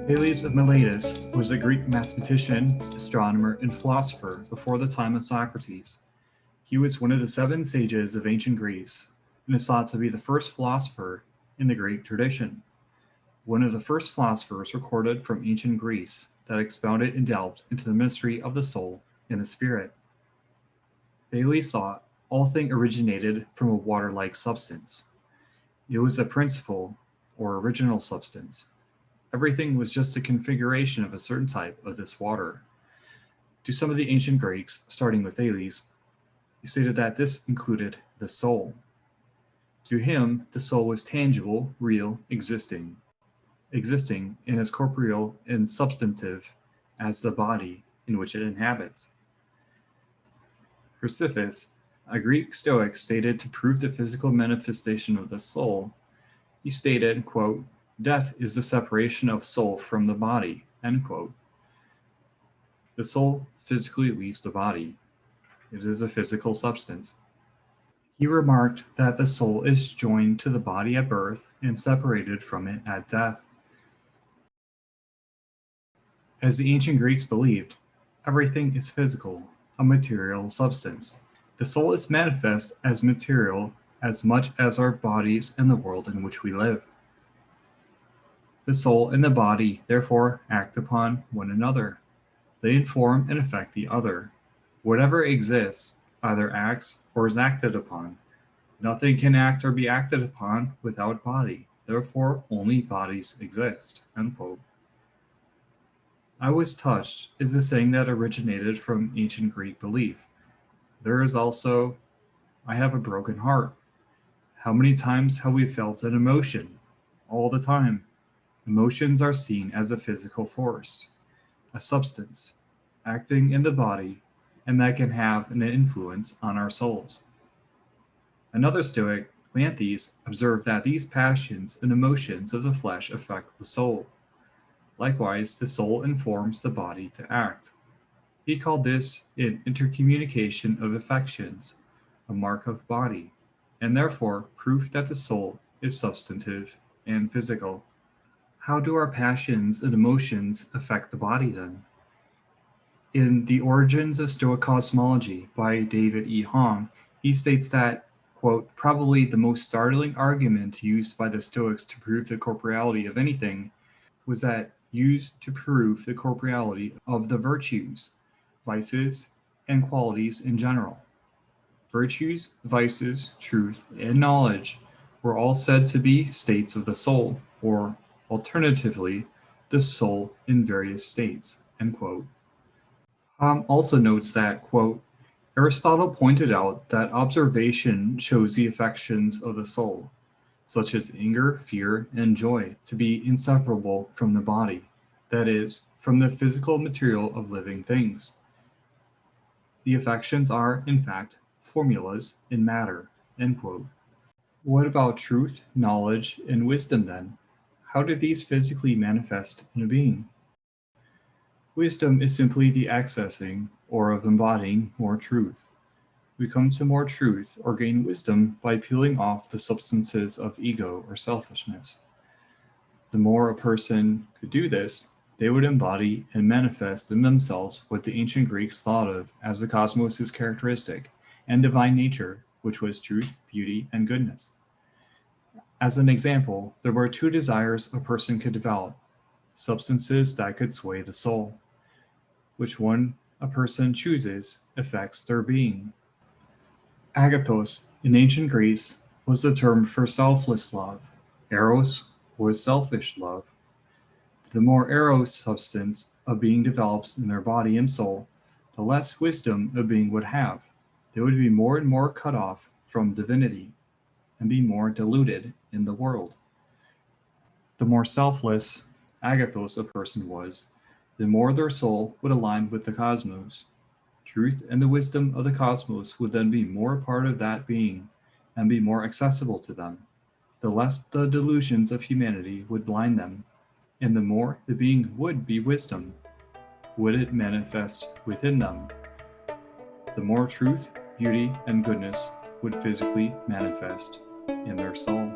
Thales of Miletus was a Greek mathematician, astronomer, and philosopher before the time of Socrates. He was one of the 7 sages of ancient Greece and is thought to be the first philosopher in the Greek tradition. One of the first philosophers recorded from ancient Greece that expounded and delved into the mystery of the soul and the spirit. Thales thought all things originated from a water-like substance. It was a principle or original substance. Everything was just a configuration of a certain type of this water. To some of the ancient Greeks, starting with Thales, he stated that this included the soul. To him, the soul was tangible, real, existing and as corporeal and substantive as the body in which it inhabits. Chrysippus, a Greek Stoic, stated to prove the physical manifestation of the soul, he stated, quote, "Death is the separation of soul from the body," end quote. The soul physically leaves the body. It is a physical substance. He remarked that the soul is joined to the body at birth and separated from it at death. As the ancient Greeks believed, everything is physical, a material substance. The soul is manifest as material as much as our bodies and the world in which we live. The soul and the body therefore act upon one another. They inform and affect the other. Whatever exists either acts or is acted upon. Nothing can act or be acted upon without body. Therefore, only bodies exist. End quote. "I was touched" is a saying that originated from ancient Greek belief. There is also, "I have a broken heart." How many times have we felt an emotion? All the time. Emotions are seen as a physical force, a substance, acting in the body, and that can have an influence on our souls. Another Stoic, Leontes, observed that these passions and emotions of the flesh affect the soul. Likewise, the soul informs the body to act. He called this an intercommunication of affections, a mark of body, and therefore proof that the soul is substantive and physical. How do our passions and emotions affect the body then? In The Origins of Stoic Cosmology by David E. Hong, he states that, quote, "Probably the most startling argument used by the Stoics to prove the corporeality of anything was that used to prove the corporeality of the virtues, vices, and qualities in general. Virtues, vices, truth, and knowledge were all said to be states of the soul, or, alternatively, the soul in various states." End quote. Also notes that, quote, "Aristotle pointed out that observation shows the affections of the soul, such as anger, fear, and joy, to be inseparable from the body, that is, from the physical material of living things. The affections are, in fact, formulas in matter." End quote. What about truth, knowledge, and wisdom then? How do these physically manifest in a being? Wisdom is simply the accessing or of embodying more truth. We come to more truth or gain wisdom by peeling off the substances of ego or selfishness. The more a person could do this, they would embody and manifest in themselves what the ancient Greeks thought of as the cosmos' characteristic and divine nature, which was truth, beauty, and goodness. As an example, there were 2 desires a person could develop, substances that could sway the soul. Which one a person chooses affects their being. Agathos, in ancient Greece, was the term for selfless love. Eros was selfish love. The more eros substance a being develops in their body and soul, the less wisdom a being would have. They would be more and more cut off from divinity and be more diluted in the world. The more selfless agathos a person was, the more their soul would align with the cosmos. Truth and the wisdom of the cosmos would then be more a part of that being and be more accessible to them. The less the delusions of humanity would blind them, and the more the being would be wisdom, would it manifest within them. The more truth, beauty, and goodness would physically manifest in their soul.